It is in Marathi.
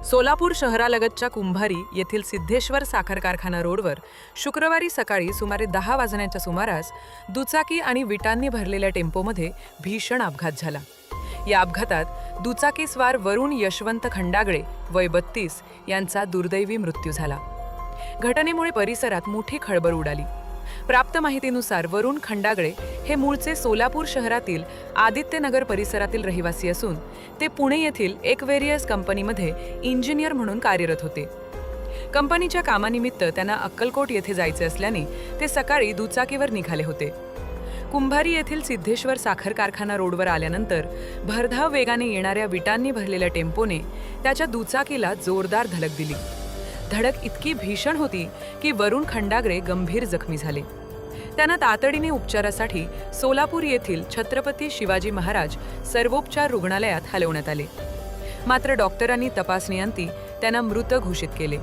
सोलापूर शहरालगतच्या कुंभारी येथील सिद्धेश्वर साखर कारखाना रोडवर शुक्रवारी सकाळी सुमारे 10 वाजण्याच्या सुमारास दुचाकी आणि विटांनी भरलेल्या टेम्पोमध्ये भीषण अपघात झाला. या अपघातात दुचाकीस्वार वरुण यशवंत खंडागळे वय 32 यांचा दुर्दैवी मृत्यू झाला. घटनेमुळे परिसरात मोठी खळबळ उडाली. प्राप्त माहितीनुसार वरुण खंडागळे हे मूळचे सोलापूर शहरातील आदित्यनगर परिसरातील रहिवासी असून ते पुणे येथील एक्वेरियस कंपनीमध्ये इंजिनियर म्हणून कार्यरत होते. कंपनीच्या कामानिमित्त त्यांना अक्कलकोट येथे जायचे असल्याने ते सकाळी दुचाकीवर निघाले होते. कुंभारी येथील सिद्धेश्वर साखर कारखाना रोडवर आल्यानंतर भरधाव वेगाने येणाऱ्या विटांनी भरलेल्या टेम्पोने त्याच्या दुचाकीला जोरदार धडक दिली. धडक इतकी भीषण होती की वरुण खंडागळे गंभीर जखमी झाले. त्यांना तातडीने उपचारासाठी सोलापूर येथील छत्रपती शिवाजी महाराज सर्वोपचार रुग्णालयात हलवण्यात आले. मात्र डॉक्टरांनी तपासणीअंती त्यांना मृत घोषित केले.